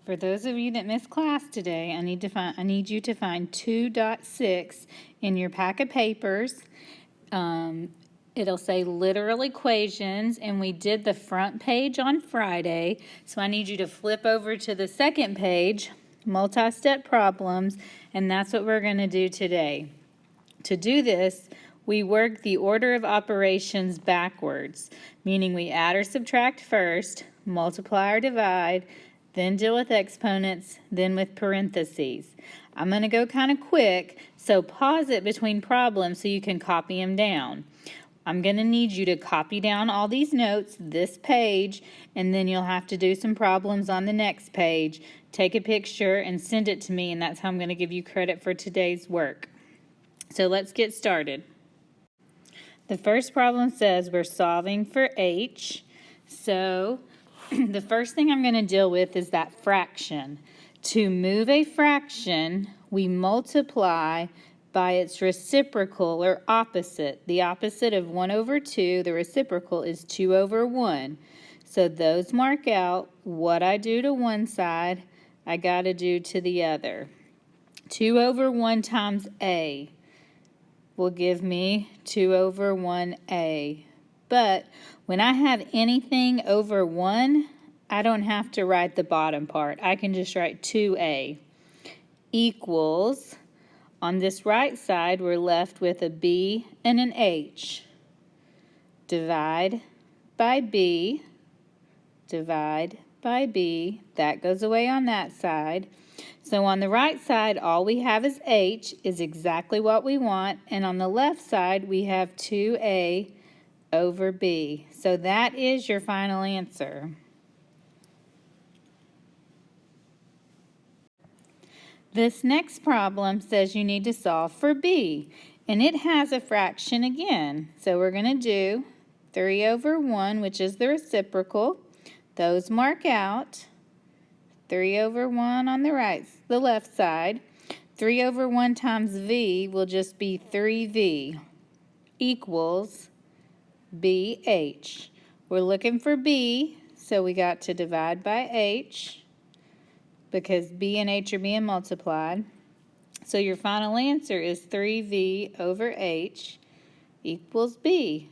For those of you that missed class today, I need you to find 2.6 in your pack of papers. It'll say literal equations, and we did the front page on Friday. So I need you to flip over to the second page, multi-step problems, and that's what we're going to do today. To do this, we work the order of operations backwards, meaning we add or subtract first, multiply or divide, then deal with exponents, then with parentheses. I'm going to go kind of quick, so pause it between problems so you can copy them down. I'm going to need you to copy down all these notes, this page, and then you'll have to do some problems on the next page. Take a picture and send it to me, and that's how I'm going to give you credit for today's work. So let's get started. The first problem says we're solving for h. So the first thing I'm going to deal with is that fraction. To move a fraction, we multiply by its reciprocal or opposite. The opposite of 1 over 2, the reciprocal is 2 over 1. So those mark out. What I do to one side, I got to do to the other. 2 over 1 times a will give me 2 over 1a. But when I have anything over 1, I don't have to write the bottom part. I can just write 2a equals, on this right side, we're left with a b and an h. Divide by b, divide by b. That goes away on that side. So on the right side, all we have is h, is exactly what we want. And on the left side, we have 2a over b. So that is your final answer. This next problem says you need to solve for b. And it has a fraction again. So we're going to do 3 over 1, which is the reciprocal. Those mark out. 3 over 1 on the left side. 3 over 1 times v will just be 3v equals bh. We're looking for b, so we got to divide by h because b and h are being multiplied. So your final answer is 3v over h equals b.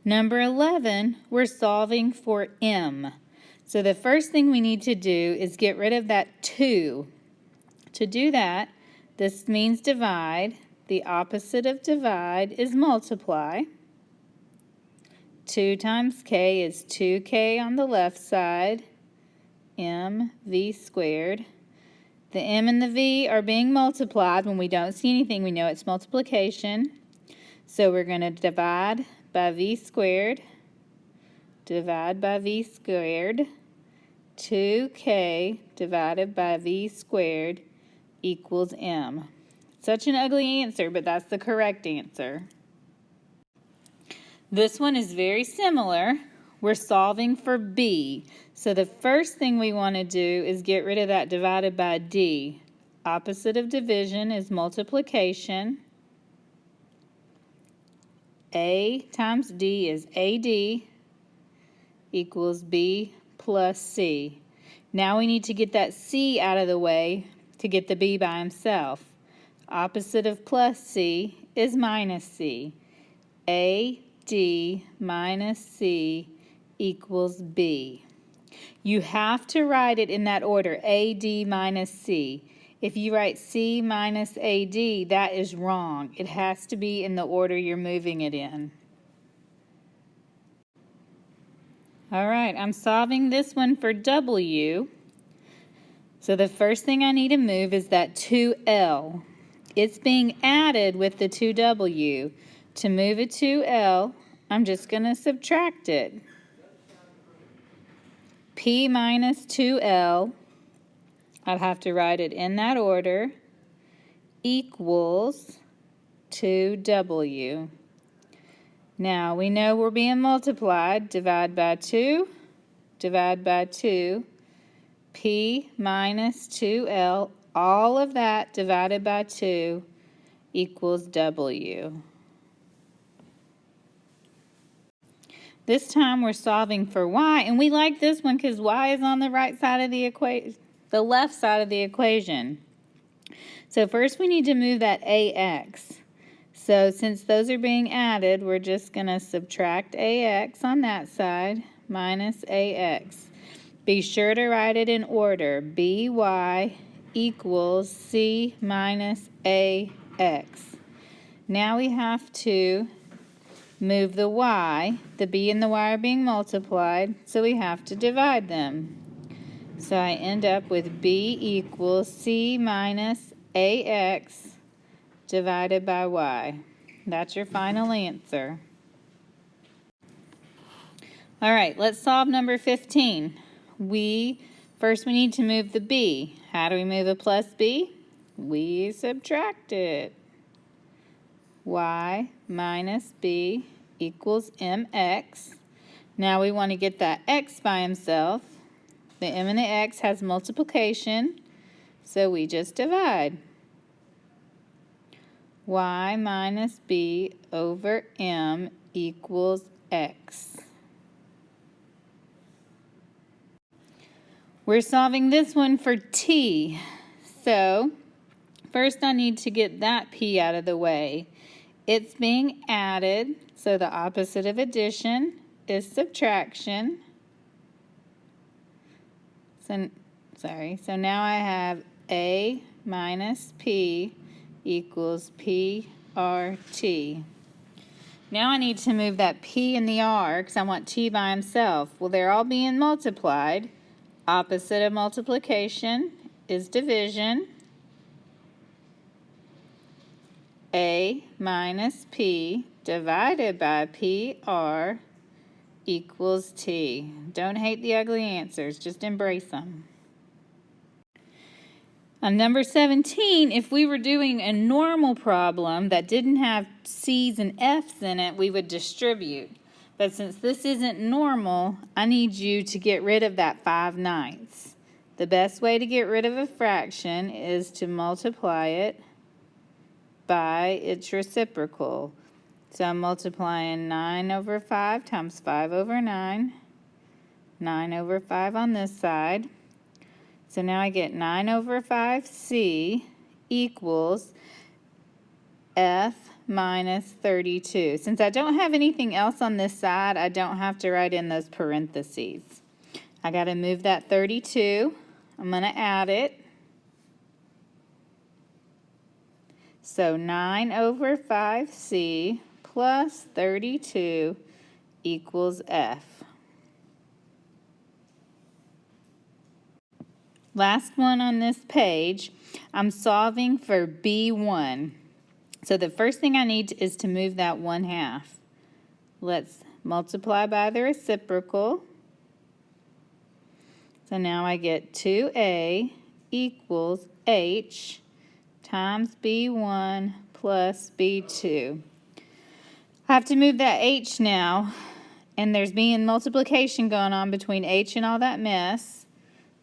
Number 11, we're solving for m. So the first thing we need to do is get rid of that 2. To do that, this means divide. The opposite of divide is multiply. 2 times k is 2k on the left side, mv squared. The m and the v are being multiplied. When we don't see anything, we know it's multiplication. So we're going to divide by v squared, divide by v squared, 2k divided by v squared equals m. Such an ugly answer, but that's the correct answer. This one is very similar. We're solving for b. So the first thing we want to do is get rid of that divided by d. Opposite of division is multiplication. A times d is AD equals B plus C. Now we need to get that C out of the way to get the B by himself. Opposite of plus C is minus C. AD minus C equals B. You have to write it in that order, AD minus C. If you write C minus AD, that is wrong. It has to be in the order you're moving it in. All right, I'm solving this one for W. So the first thing I need to move is that 2L. It's being added with the 2W. To move a 2L, I'm just going to subtract it. P minus 2L. I'd have to write it in that order, equals 2W. Now we know we're being multiplied. Divide by 2, divide by 2. P minus 2L, all of that divided by 2 equals W. This time we're solving for y, and we like this one because y is on the right side of the equation, the left side of the equation. So first we need to move that ax. So since those are being added, we're just going to subtract ax on that side minus ax. Be sure to write it in order. by equals c minus ax. Now we have to move the y. The b and the y are being multiplied, so we have to divide them. So I end up with b equals c minus ax divided by y. That's your final answer. All right, let's solve number 15. First we need to move the b. How do we move a plus b? We subtract it. Y minus b equals mx. Now we want to get that x by himself. The m and the x has multiplication, so we just divide. Y minus b over m equals x. We're solving this one for t. So first I need to get that p out of the way. It's being added, so the opposite of addition is subtraction. So now I have a minus p equals PRT. Now I need to move that P and the R because I want T by himself. Well, they're all being multiplied. Opposite of multiplication is division. A minus P divided by PR equals T. Don't hate the ugly answers, just embrace them. On number 17, if we were doing a normal problem that didn't have C's and F's in it, we would distribute. But since this isn't normal, I need you to get rid of that 5/9. The best way to get rid of a fraction is to multiply it by its reciprocal. So I'm multiplying 9 over 5 times 5 over 9. 9 over 5 on this side. So now I get 9 over 5c equals f minus 32. Since I don't have anything else on this side, I don't have to write in those parentheses. I got to move that 32. I'm going to add it. So 9 over 5c plus 32 equals f. Last one on this page, I'm solving for B1. So the first thing I need is to move that 1/2. Let's multiply by the reciprocal. So now I get 2a equals h times B1 plus B2. I have to move that h now, and there's being multiplication going on between h and all that mess.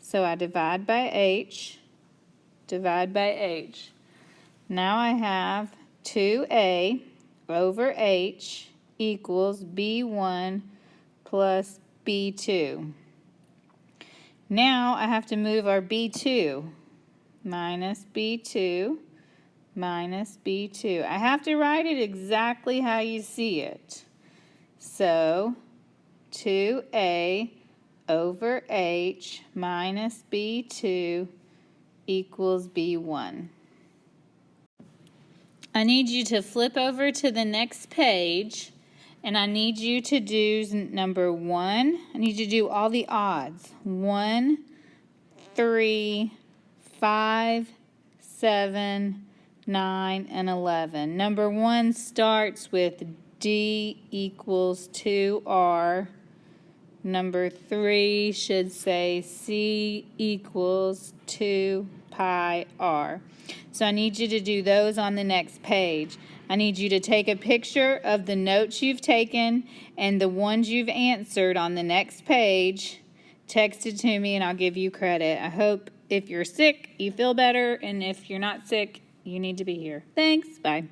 So I divide by h, divide by h. Now I have 2a over h equals B1 plus B2. Now I have to move our B2, minus B2, minus B2. I have to write it exactly how you see it. So 2a over h minus B2 equals B1. I need you to flip over to the next page, and I need you to do number 1. I need you to do all the odds. 1, 3, 5, 7, 9, and 11. Number 1 starts with D equals 2R. Number 3 should say C equals 2 pi R. So I need you to do those on the next page. I need you to take a picture of the notes you've taken and the ones you've answered on the next page. Text it to me and I'll give you credit. I hope if you're sick, you feel better, and if you're not sick, you need to be here. Thanks. Bye.